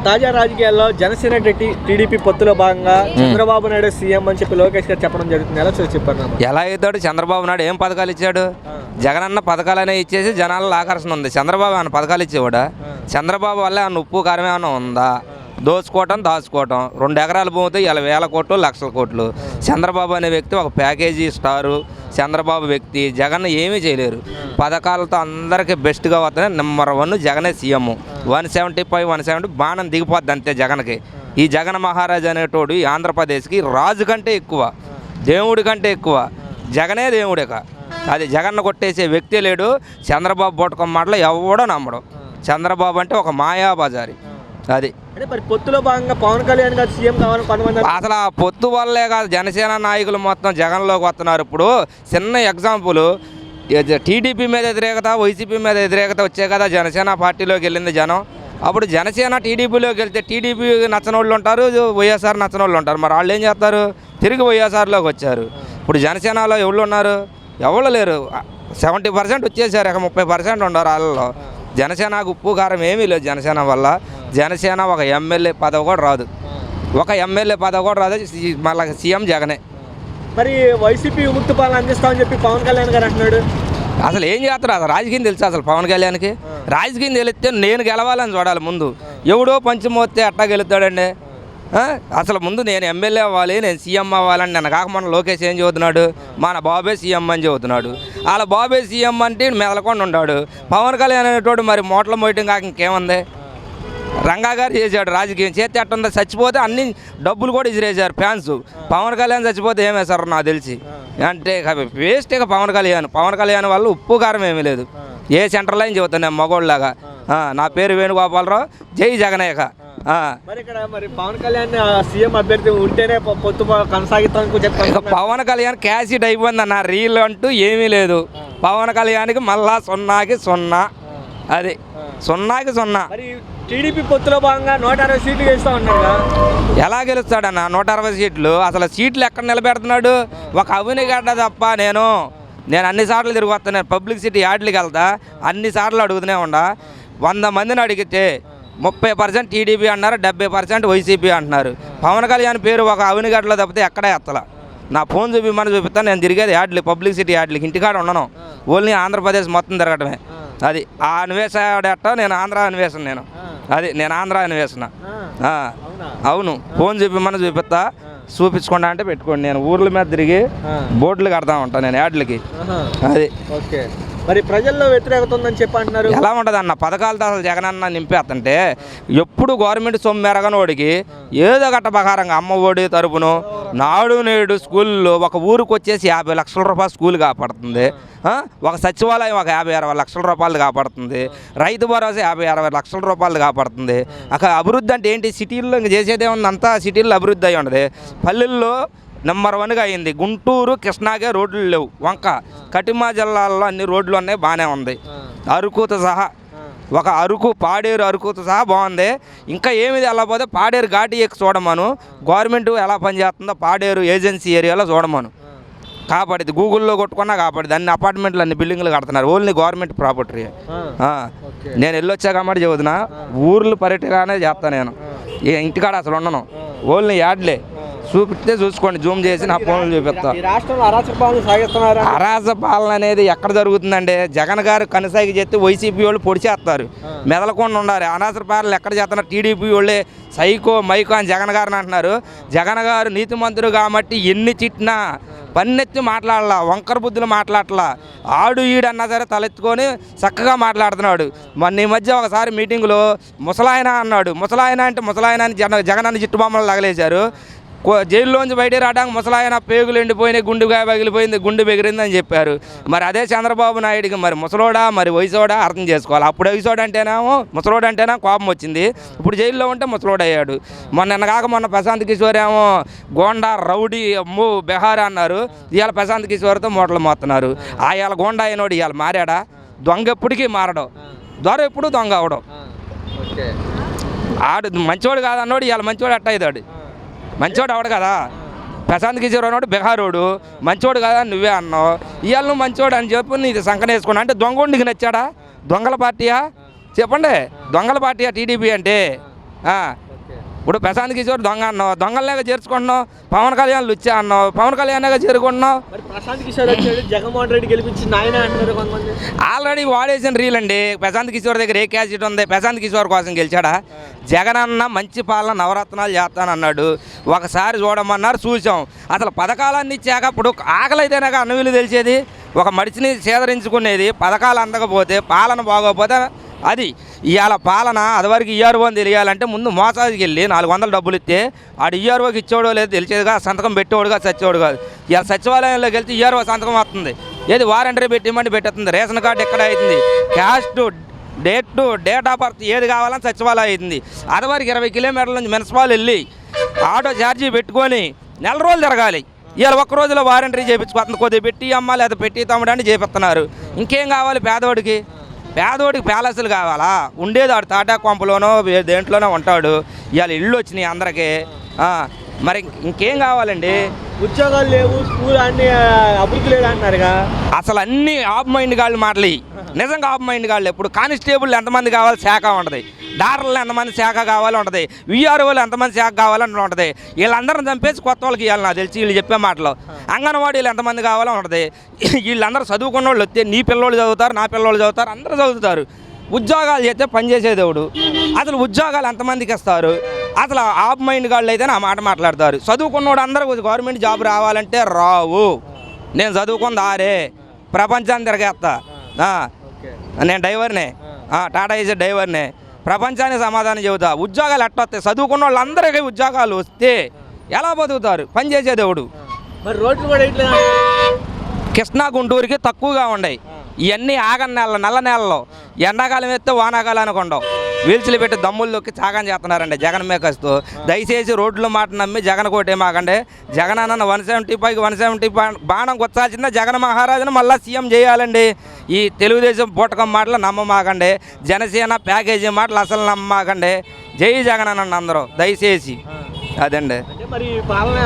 తాజా రాజకీయాల్లో జనసేన టీడీపీ పొత్తులో భాగంగా చంద్రబాబు నాయుడు సీఎం అని చెప్పి లోకేష్ గారు చెప్పడం జరుగుతుంది. ఎలా చెప్పారు? ఎలా అవుతాడు? చంద్రబాబు నాయుడు ఏం పథకాలు ఇచ్చాడు? జగనన్న పథకాలు అనేవి ఇచ్చేసి జనాల్లో ఆకర్షణ ఉంది. చంద్రబాబు ఏమైనా పథకాలు ఇచ్చేవాడా? చంద్రబాబు వల్ల ఏమన్నా ఉప్పు కారం ఏమైనా ఉందా? దోచుకోవటం దాచుకోవటం. 2 ఎకరాల భూమితో ఇలా వేల కోట్లు లక్షల కోట్లు. చంద్రబాబు అనే వ్యక్తి ఒక ప్యాకేజీ స్టారు. చంద్రబాబు వ్యక్తి జగన్ ఏమీ చేయలేరు. పథకాలతో అందరికీ బెస్ట్గా వస్తున్నాయి. నెంబర్ 1 జగనే సీఎం. 175 170 బాణం దిగిపోద్ది అంతే జగన్కి. ఈ జగన్ మహారాజు అనేటోడు ఈ ఆంధ్రప్రదేశ్కి రాజు కంటే ఎక్కువ, దేవుడి కంటే ఎక్కువ. జగనే దేవుడిక. అది జగన్ను కొట్టేసే వ్యక్తి లేడు. చంద్రబాబు బొట్టకం మాటలు ఎవడో నమ్మడం. చంద్రబాబు అంటే ఒక మాయా బజారి. అది అంటే మరి పొత్తులో భాగంగా పవన్ కళ్యాణ్ గారు సీఎం కావాలని కొంతమంది అసలు ఆ పొత్తు వల్లే కాదు జనసేన నాయకులు మొత్తం జగన్లోకి వస్తున్నారు. ఇప్పుడు చిన్న ఎగ్జాంపుల్, టీడీపీ మీద వ్యతిరేకత, వైసీపీ మీద వ్యతిరేకత వచ్చే కదా జనసేన పార్టీలోకి వెళ్ళింది జనం. అప్పుడు జనసేన టీడీపీలోకి వెళ్తే టీడీపీ నచ్చనోళ్ళు ఉంటారు, వైఎస్ఆర్ నచ్చనోళ్ళు ఉంటారు. మరి వాళ్ళు ఏం చేస్తారు? తిరిగి వైఎస్ఆర్లోకి వచ్చారు. ఇప్పుడు జనసేనలో ఎవరు ఉన్నారు? ఎవరు లేరు. 70% వచ్చేసారు. ఇక 30% ఉన్నారు వాళ్ళలో. జనసేనకు ఉప్పు కారం ఏమీ లేదు. జనసేన వల్ల జనసేన ఒక ఎమ్మెల్యే పదవి కూడా రాదు. ఒక ఎమ్మెల్యే పదవి కూడా రాదు. మళ్ళీ సీఎం జగనే. మరి వైసీపీ విముక్తి పాలన అందిస్తామని చెప్పి పవన్ కళ్యాణ్ గారు అంటున్నాడు. అసలు ఏం చేస్తారు? అసలు రాజకీయం తెలుసు అసలు పవన్ కళ్యాణ్కి? రాజకీయం తెలిస్తే నేను గెలవాలని చూడాలి ముందు. ఎవడో పంచమోస్తే అట్టా గెలుస్తాడండి? అసలు ముందు నేను ఎమ్మెల్యే అవ్వాలి, నేను సీఎం అవ్వాలని. నన్ను కాక మన లోకేష్ ఏం చదువుతున్నాడు? మన బాబే సీఎం అని చదువుతున్నాడు. వాళ్ళ బాబే సీఎం అంటే మెదలకుండా ఉన్నాడు. పవన్ కళ్యాణ్ అనేటోడు మరి మోట్ల మోయటం కాక ఇంకేముంది? రంగా గారు చేశాడు రాజకీయం. చేస్తే అట్టుందా? చచ్చిపోతే అన్ని డబ్బులు కూడా ఇసిరేశారు ఫ్యాన్స్. పవన్ కళ్యాణ్ చచ్చిపోతే ఏమేశారు నాకు తెలిసి. అంటే వేస్ట్ ఇక పవన్ కళ్యాణ్ వల్ల ఉప్పు కారం ఏమీ లేదు. ఏ సెంటర్ లైన్ చెబుతాను మగోళ్ళలాగా. నా పేరు వేణుగోపాలరావు, జై జగనేక. మరి ఇక్కడ మరి పవన్ కళ్యాణ్ సీఎం అభ్యర్థి ఉంటేనే పొత్తు కొనసాగిస్తామని చెప్పారు. పవన్ కళ్యాణ్ క్యాషిట్ అయిపోయింది అన్న. రీల్ అంటూ ఏమీ లేదు. పవన్ కళ్యాణ్కి మళ్ళా 0కి 0. అది 0కి 0. మరి టీడీపీ పొత్తులో భాగంగా 160 సీట్లు గెలుస్తా ఉన్నారు కదా. ఎలా గెలుస్తాడన్న 160 సీట్లు? అసలు సీట్లు ఎక్కడ నిలబెడుతున్నాడు? ఒక అవినిగడ్డ తప్ప నేను అన్నిసార్లు తిరిగి వస్తాను. నేను పబ్లిసిటీ యాడ్లకి వెళ్తా, అన్నిసార్లు అడుగుతూనే ఉండా. 100 మందిని అడిగితే 30% టీడీపీ అన్నారు, 70% వైసీపీ అంటున్నారు. పవన్ కళ్యాణ్ పేరు ఒక అవినిగడ్డలో తప్పితే ఎక్కడే ఎత్తలా. నా ఫోన్ చూపిస్తాను. నేను తిరిగేది యాడ్లు, పబ్లిసిటీ యాడ్లకి. ఇంటికాడ ఉండను. ఓన్లీ ఆంధ్రప్రదేశ్ మొత్తం తిరగటమే. అది ఆ అన్వేషణ. నేను ఆంధ్ర అన్వేషణ. నేను ఆంధ్ర అన్వేషణ. అవును. ఫోన్ చూపిస్తా. చూపించుకోండి అంటే పెట్టుకోండి. నేను ఊర్ల మీద తిరిగి బోర్డులు కడతా ఉంటాను నేను యాడ్లకి. అది ఓకే. మరి ప్రజల్లో వ్యతిరేకత ఉందని చెప్పి అంటున్నారు. ఎలా ఉంటుంది అన్న? పథకాలతో అసలు జగనన్న నింపేస్తుంటే ఎప్పుడు గవర్నమెంట్ సొమ్ము ఎరగనోడికి ఏదో గట్ట ప్రకారంగా అమ్మ ఒడి తరపును నాడు నేడు స్కూల్లో ఒక ఊరికి వచ్చేసి 50 లక్షల రూపాయలు స్కూల్ కాపాడుతుంది. ఒక సచివాలయం ఒక 50-60 లక్షల రూపాయలు కాపాడుతుంది. రైతు భరోసా 50-60 లక్షల రూపాయలు కాపాడుతుంది. అక్కడ అభివృద్ధి అంటే ఏంటి? సిటీల్లో ఇంక చేసేదే ఉంది. అంతా సిటీల్లో అభివృద్ధి అయి ఉండదు. పల్లెల్లో నెంబర్ 1గా అయింది. గుంటూరు కృష్ణాకే రోడ్లు లేవు. వంక కటిమా జిల్లాల్లో అన్ని రోడ్లు ఉన్నాయి, బాగానే ఉంది. అరకుతో సహా ఒక పాడేరు అరకుతో సహా బాగుంది. ఇంకా ఏమిది వెళ్ళకపోతే పాడేరు ఘాటి ఎక్కి చూడమను. గవర్నమెంట్ ఎలా పనిచేస్తుందో పాడేరు ఏజెన్సీ ఏరియాలో చూడమను. కాపాడిది గూగుల్లో కొట్టుకున్నా కాపాడిది. అన్ని అపార్ట్మెంట్లు, అన్ని బిల్డింగ్లు కడుతున్నారు. Only government property. నేను వెళ్ళొచ్చా కాబట్టి చదువుతున్నా. ఊర్లు పర్యటనగానే చేస్తాను నేను. ఇంటికాడ అసలు ఉండను. Only Yardley. చూపిస్తే చూసుకోండి, జూమ్ చేసి నా ఫోన్లు చూపిస్తా. అరాచక పాలన అనేది ఎక్కడ జరుగుతుందండి? జగన్ గారు కనసాగి చేస్తే వైసీపీ వాళ్ళు పొడిచేస్తారు. మెదలకుండా ఉండాలి. అనాచక పాలన ఎక్కడ చేస్తున్నారు? టీడీపీ వాళ్ళే సైకో మైకో అని జగన్ గారిని అంటున్నారు. జగన్ గారు నీతిమంతుడు కాబట్టి ఎన్ని చిట్టినా పన్నెత్తి మాట్లాడాల, వంకర బుద్ధులు మాట్లాడలా. ఆడు ఈడన్నా సరే తలెత్తుకొని చక్కగా మాట్లాడుతున్నాడు. మొన్న ఈ మధ్య ఒకసారి మీటింగులో ముసలాయన అన్నాడు. ముసలాయన అంటే ముసలాయన అని జగనన్న జిట్టుబొమ్మలు తగలేశారు. జైల్లోంచి బయటికి రావడానికి ముసలాయన పేగులు ఎండిపోయినాయి, గుండెగా పగిలిపోయింది, గుండె బెగిరింది అని చెప్పారు. మరి అదే చంద్రబాబు నాయుడికి మరి ముసలోడా మరి వయసోడా అర్థం చేసుకోవాలి. అప్పుడు వయసోడు అంటేనేమో ముసలోడు అంటేనా కోపం వచ్చింది. ఇప్పుడు జైల్లో ఉంటే ముసలోడు అయ్యాడు. మొన్న ప్రశాంత్ కిషోర్ ఏమో గోండా రౌడీ అమ్ము బెహార్ అన్నారు. ఇవాళ ప్రశాంత్ కిషోర్తో మూటలు మోస్తున్నారు. ఇవాళ గోండా అయినోడు ఇవాళ మారాడా? దొంగ ఎప్పటికీ మారడం, దొర ఎప్పుడు దొంగ అవడం. ఆడు మంచివాడు కాదన్నోడు ఇవాళ మంచివాడు అట్ట అవుతాడు. మంచివాడు అవడు కదా. ప్రశాంత్ కిషోర్ అన్నాడు బెహారోడు, మంచివాడు కదా నువ్వే అన్నావు. ఇవాళ నువ్వు మంచివాడు అని చెప్పి నీది సంకన వేసుకున్నా అంటే దొంగోడు నీకు నచ్చాడా? దొంగల పార్టీయా చెప్పండి? దొంగల పార్టీయా టీడీపీ అంటే? ఇప్పుడు ప్రశాంత్ కిషోర్ దొంగ అన్నావు, దొంగలనేగా చేర్చుకుంటున్నావు. పవన్ కళ్యాణ్ లుచ్చా అన్నావు, పవన్ కళ్యాణ్గా చేరుకుంటున్నావు. ప్రశాంత్ కిషోర్ వచ్చాడు, జగన్మోహన్ రెడ్డి గెలిపించింది ఆయన అంటున్నారు కొంతమంది. ఆల్రెడీ వాడేసిన రీల్ అండి. ప్రశాంత్ కిషోర్ దగ్గర ఏ క్యాసెట్ ఉంది? ప్రశాంత్ కిషోర్ కోసం గెలిచాడా? జగన్ అన్న మంచి పాలన నవరత్నాలు చేస్తానన్నాడు. ఒకసారి చూడమన్నారు, చూసాం. అసలు పథకాలన్నీ ఇచ్చాక ఇప్పుడు ఆకలి అయితేనే అన్న విలువ తెలిసేది. ఒక మడిచిని సేదరించుకునేది. పథకాలు అందకపోతే, పాలన బాగోకపోతే అది ఇవాళ పాలన అదివరకు ఈఆర్ఓ అని తెలియాలంటే ముందు మోసాదికి వెళ్ళి 400 డబ్బులు ఇస్తే ఆడు ఈఆర్ఓకి ఇచ్చేవాడో లేదు తెలిసేదిగా, సంతకం పెట్టేవాడుగా చచ్చేవాడు కాదు. ఇవాళ సచివాలయంలోకి వెళ్తే ఈఆర్ఓ సంతకం వస్తుంది, ఏది వారంటరీ పెట్టిమంటే పెట్టేస్తుంది. రేషన్ కార్డు ఎక్కడ అవుతుంది, క్యాస్ట్ డేట్ ఆఫ్ బర్త్ ఏది కావాలని సచివాలయం అవుతుంది. అదివరకు 20 కిలోమీటర్ల నుంచి మున్సిపాల్ వెళ్ళి ఆటో ఛార్జీ పెట్టుకొని నెల రోజులు తిరగాలి. ఇవాళ ఒక్క రోజులో వారంటరీ చేయించుకోతుంది. కొద్దిగా పెట్టి అమ్మ లేదా పెట్టి తమ్ముడని చేపిస్తున్నారు. ఇంకేం కావాలి పేదోడికి? పేదోడికి ప్యాలెస్లు కావాలా? ఉండేది ఆడు తాటా కొంపలోనో దేంట్లోనో ఉంటాడు. ఇవాళ ఇళ్ళు వచ్చినాయి అందరికీ. మరి ఇంకేం కావాలండి? ఉద్యోగాలు లేవు, స్కూల్ అన్ని అభివృద్ధి లేదు అంటున్నారుగా. అసలు అన్ని ఆఫ్ మైండ్ గాళ్ళు మాటలు. నిజంగా ఆఫ్ మైండ్ గాళ్ళు. ఇప్పుడు కానిస్టేబుల్ ఎంతమంది కావాలి శాఖ ఉంటుంది, డాక్టర్లు ఎంతమంది శాఖ కావాలి ఉంటుంది, విఆర్ఓలు ఎంతమంది శాఖ కావాలని ఉంటుంది. వీళ్ళందరిని చంపేసి కొత్త వాళ్ళకి ఇవ్వాలి నాకు తెలిసి వీళ్ళు చెప్పే మాటలు. అంగన్వాడీలు ఎంతమంది కావాలో ఉంటుంది. వీళ్ళందరూ చదువుకున్న వాళ్ళు వస్తే నీ పిల్లోళ్ళు చదువుతారు, నా పిల్లోళ్ళు చదువుతారు, అందరూ చదువుతారు. ఉద్యోగాలు చేస్తే పనిచేసేదేవుడు. అసలు ఉద్యోగాలు ఎంతమందికి ఇస్తారు? అసలు ఆఫ్ మైండ్ గాళ్ళు అయితే నా మాట మాట్లాడతారు. చదువుకున్నవాడు అందరూ గవర్నమెంట్ జాబ్ రావాలంటే రావు. నేను చదువుకుంది ఆరే, ప్రపంచాన్ని తిరగేస్తా. నేను డ్రైవర్నే, టాటా ఏసీ డ్రైవర్నే. ప్రపంచానికి సమాధానం చెబుతా. ఉద్యోగాలు ఎట్లా వస్తాయి? చదువుకున్న వాళ్ళందరికీ ఉద్యోగాలు వస్తే ఎలా బతుకుతారు? పని చేసేదేవుడు. మరి రోడ్లు కూడా ఇట్లా కృష్ణా గుంటూరుకి తక్కువగా ఉన్నాయి. ఇవన్నీ ఆగని నల్ల నెలలో ఎండాకాలం వేస్తే వానాకాలానికి ఉండవు. వీల్చులు పెట్టి దమ్ముల్లోకి చాగం చేస్తున్నారండి జగన్ మేకస్తో. దయచేసి రోడ్ల మాట నమ్మి జగన్ కోటే మాకండి. జగన్ అన్న 175 170 బాణం కొచ్చాల్సిందే. జగన్ మహారాజును మళ్ళీ సీఎం చేయాలండి. ఈ తెలుగుదేశం పూటకం మాటలు నమ్మమాకండి. జనసేన ప్యాకేజీ మాటలు అసలు నమ్మమాకండి. జై జగన్ అనండి అందరూ దయచేసి. అదండి. మరి పాలన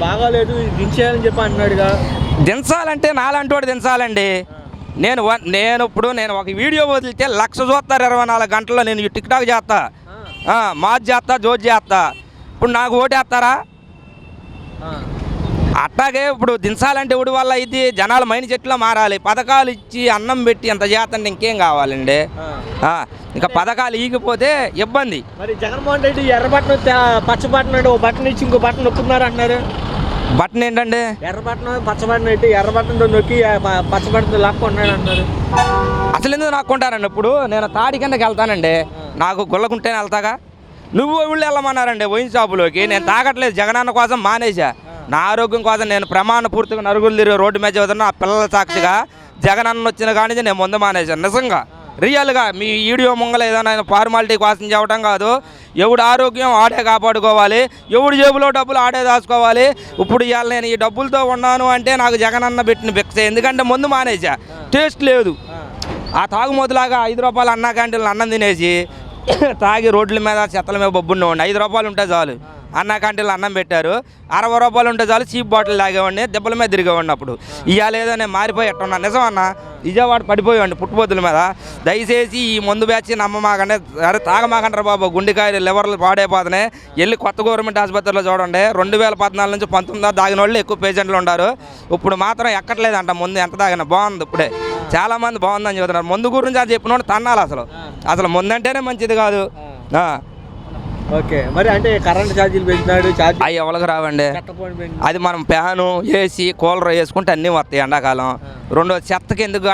బాగాలేదు, దించేయాలని చెప్పి అంటున్నాడుగా. దించాలంటే నాలంటోడు దించాలండి. నేను ఒక వీడియో వదిలితే 1,00,000 చూస్తారు 24 గంటల్లో. నేను టిక్టాక్ చేస్తా, మాజ్ చేస్తా, జోజ్ చేస్తా. ఇప్పుడు నాకు ఓటేస్తారా? అట్టాగే ఇప్పుడు దించాలంటే ఎవడి వల్ల ఇది జనాలు మైండ్ చెట్లో మారాలి. పథకాలు ఇచ్చి అన్నం పెట్టి ఎంత చేస్తండి ఇంకేం కావాలండి? ఇంకా పథకాలు ఈగిపోతే ఇబ్బంది. మరి జగన్మోహన్ రెడ్డి ఎర్ర బట్టన్ పచ్చ బట్టన్ అంటే ఓ బట్టన్ ఇచ్చి ఇంకో బట్టన్ నొక్కుతున్నారు అంటున్నారు. బట్టన్ ఏంటండి? ఎర్ర బట్టన్ పచ్చ బట్టన్ పెట్టి ఎర్ర బట్టన్తో నొక్కి పచ్చ బట్టన్ లాక్కుంటున్నాడు అంటున్నారు. అసలు ఎందుకు నాక్కుంటారండి? ఇప్పుడు నేను తాడి కిందకి వెళ్తానండి, నాకు గుల్లకుంటేనే వెళ్తాగా. నువ్వు ఊళ్ళో వెళ్ళమన్నారండి వైన్ షాపులోకి. నేను తాగట్లేదు, జగనన్న కోసం మానేసా. నా ఆరోగ్యం కోసం నేను ప్రమాణ పూర్తిగా నరుగులు తిరిగి రోడ్డు మీద చదువుతున్నా. ఆ పిల్లల సాక్షిగా జగనన్న వచ్చిన కానీ నేను ముందు మానేశాను. నిజంగా రియల్గా మీ వీడియో ముంగల ఏదైనా ఫార్మాలిటీ కోసం చెప్పడం కాదు. ఎవడు ఆరోగ్యం ఆడే కాపాడుకోవాలి, ఎవడు జేబులో డబ్బులు ఆడే దాచుకోవాలి. ఇప్పుడు ఇవాళ నేను ఈ డబ్బులతో ఉన్నాను అంటే నాకు జగనన్న పెట్టిన భిక్ష. ఎందుకంటే ముందు మానేసా, టేస్ట్ లేదు. ఆ తాగుమోతులాగా 5 రూపాయలు అన్నా క్యాంటీన్లు అన్నం తినేసి తాగి రోడ్ల మీద చెత్తల మీద బొబ్బుండేవాడిని. 5 రూపాయలు ఉంటే చాలు అన్నా క్యాంటీన్లు అన్నం పెట్టారు. 60 రూపాయలు ఉంటే చాలు చీప్ బాటిల్ తాగేవాడిని, దెబ్బల మీద తిరిగేవాడిని. అప్పుడు ఇవాళ ఏదో నేను మారిపోయి ఎట్టున్నా. నిజం అన్న, విజయవాడ పడిపోయాడు పుట్టుపోతుల మీద. దయచేసి ఈ మందు బ్యాచ్ నమ్మమాకండి. అరే తాగమాకంటారు బాబు, గుండెకాయలు లివర్లు పాడైపోతున్నాయి. వెళ్ళి కొత్త గవర్నమెంట్ ఆసుపత్రిలో చూడండి. 2014 నుంచి 19 తాగిన వాళ్ళు ఎక్కువ పేషెంట్లు ఉన్నారు. ఇప్పుడు మాత్రం ఎక్కట్లేదంట. ముందు ఎంత తాగినా బాగుంది. ఇప్పుడే చాలామంది బాగుందని చెబుతున్నారు. మందు గురించి అది చెప్పినోడు తన్నాలి. అసలు ముందంటేనే మంచిది కాదు. ఓకే, మరి అంటే కరెంట్ ఛార్జీలు పెంచినాడు. అవి ఎవరికి రావండి. అది మనం ఫ్యాను, ఏసీ, కూలర్ వేసుకుంటే అన్నీ వస్తాయి ఎండాకాలం. రెండో చెత్తకి ఎందుకు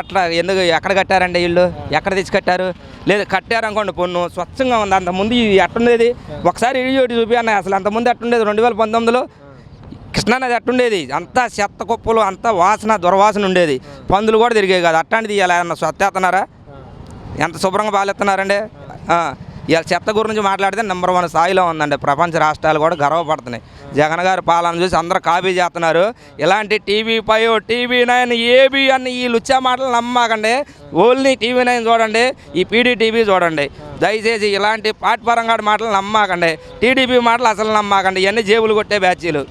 ఎక్కడ కట్టారండి వీళ్ళు? ఎక్కడ తెచ్చి కట్టారు? లేదు కట్టారనుకోండి పన్ను స్వచ్ఛంగా ఉంది. అంతకుముందు ఎట్టుండేది? ఒకసారి ఇడియోటి చూపి అన్న. అసలు అంతకుముందు ఎట్టుండేది? 2019లో కృష్ణానది ఎట్టుండేది? అంతా చెత్త కుప్పలు, అంతా వాసన, దుర్వాసన ఉండేది. పందులు కూడా తిరిగేవి కాదు. అట్లాంటిది ఇలా ఏమన్నా స్వచ్ఛేస్తున్నారా? ఎంత శుభ్రంగా బాగాలేస్తున్నారండి. ఇవాళ చెత్త గురించి మాట్లాడితే నెంబర్ 1 స్థాయిలో ఉందండి. ప్రపంచ రాష్ట్రాలు కూడా గర్వపడుతున్నాయి. జగన్ గారి పాలన చూసి అందరూ కాపీ చేస్తున్నారు. ఇలాంటి TV5, TV9, ఏబీ అన్ని ఈ లుచ్చా మాటలు నమ్మకండి. ఓన్లీ TV9 చూడండి, ఈ PDTV చూడండి. దయచేసి ఇలాంటి పార్టీపరంగా మాటలు నమ్మకండి. TDP మాటలు అసలు నమ్మకండి. ఇవన్నీ జేబులు కొట్టే బ్యాచీలు.